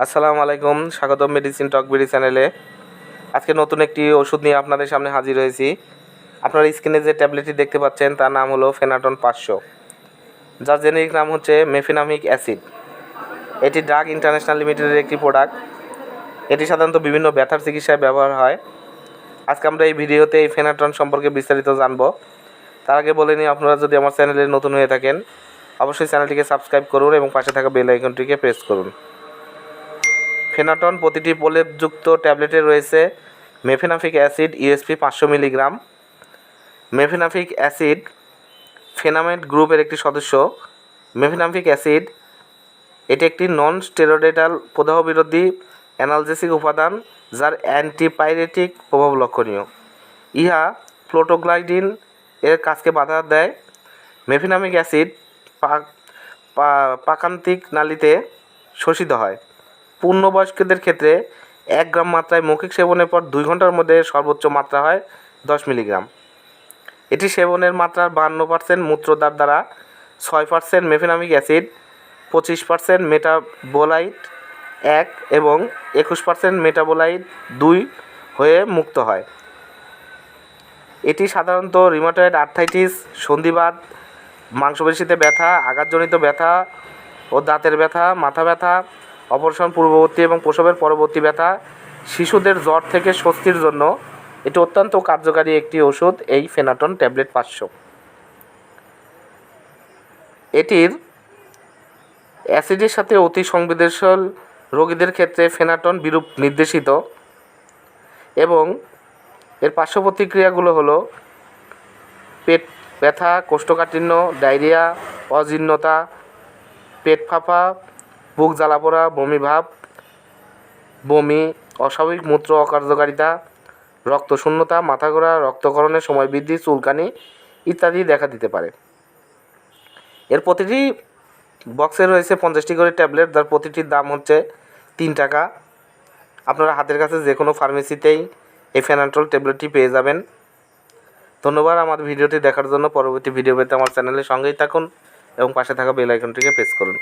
আসসালামু আলাইকুম, স্বাগতম মেডিসিন টক বিডি চ্যানেলে। আজকে নতুন একটি ওষুধ নিয়ে আপনাদের সামনে হাজির হয়েছি। আপনারা স্ক্রিনে যে ট্যাবলেটটি দেখতে পাচ্ছেন তার নাম হলো ফেনাটন 500, যার জেনেরিক নাম হচ্ছে মেফেনামিক অ্যাসিড। এটি ড্রাগ ইন্টারন্যাশনাল লিমিটেডের একটি প্রোডাক্ট। এটি সাধারণত বিভিন্ন ব্যথার চিকিৎসায় ব্যবহার হয়। আজকে আমরা এই ভিডিওতে এই ফেনাটন সম্পর্কে বিস্তারিত জানব। তার আগে বলে নিই, আপনারা যদি আমার চ্যানেলে নতুন হয়ে থাকেন অবশ্যই চ্যানেলটিকে সাবস্ক্রাইব করুন এবং পাশে থাকা বেল আইকনটিকে প্রেস করুন। ফেনাটন প্রতিটি প্রলেপযুক্ত ট্যাবলেটে রয়েছে মেফেনাফিক অ্যাসিড ইউএসপি 500 মিলিগ্রাম। মেফেনাফিক অ্যাসিড ফেনামেট গ্রুপের একটি সদস্য। মেফেনাফিক অ্যাসিড এটি একটি নন স্টেরয়েডাল প্রদাহ বিরোধী অ্যানালজেসিক উপাদান, যার অ্যান্টিপাইরেটিক প্রভাব লক্ষণীয়। ইহা প্লোটোগ্লাইডিন এর কাজকে বাধা দেয়। মেফেনামিক অ্যাসিড পাকান্তিক নালীতে শোষিত হয়। পূর্ণবয়স্কদের ক্ষেত্রে 1 গ্রাম মাত্রায় মৌখিক সেবনের পর 2 ঘন্টার মধ্যে সর্বোচ্চ মাত্রা হয় 10 মিলিগ্রাম। এটি সেবনের মাত্রার 52% মূত্রদ্বার দ্বারা, 6% মেফেনামিক অ্যাসিড, 25% মেটাবোলাইট 1 এবং 21% মেটাবোলাইট 2 হয়ে মুক্ত হয়। এটি সাধারণত রিউমাটয়েড আর্থ্রাইটিস, সন্ধিবাত, মাংসপেশিতে ব্যথা, আঘাতজনিত ব্যথা ও দাঁতের ব্যথা, মাথা ব্যথা, অপারেশন পূর্ববর্তী এবং প্রসবের পরবর্তী ব্যথা, শিশুদের জ্বর থেকে স্বস্তির জন্য এটি অত্যন্ত কার্যকারী একটি ওষুধ, এই ফেনাটন ট্যাবলেট 500। এটির অ্যাসিডের সাথে অতি সংবেদনশীল রোগীদের ক্ষেত্রে ফেনাটন বিরূপ নির্দেশিত এবং এর পার্শ্ব প্রতিক্রিয়াগুলো হলো পেট ব্যথা, কোষ্ঠকাঠিন্য, ডায়রিয়া, অজীর্ণতা, পেট ফাঁপা, বুক জ্বালাপোড়া, বমি, অস্বাভাবিক মূত্র অকার্যকারিতা, রক্তশূন্যতা, মাথা ঘোরা, রক্তক্ষরণের সময় বৃদ্ধি, চুলকানি ইত্যাদি দেখা দিতে পারে। এর প্রতিটি বক্সে রয়েছে 50টি করে ট্যাবলেট, যার প্রতিটির দাম হচ্ছে 3 টাকা। আপনারা হাতের কাছে যে কোনো ফার্মেসিতেই এই ফেনাটল ট্যাবলেটটি পেয়ে যাবেন। ধন্যবাদ আমার ভিডিওটি দেখার জন্য। পরবর্তী ভিডিও পেতে আমার চ্যানেলের সঙ্গেই থাকুন এবং পাশে থাকা বেল আইকনটিকে প্রেস করুন।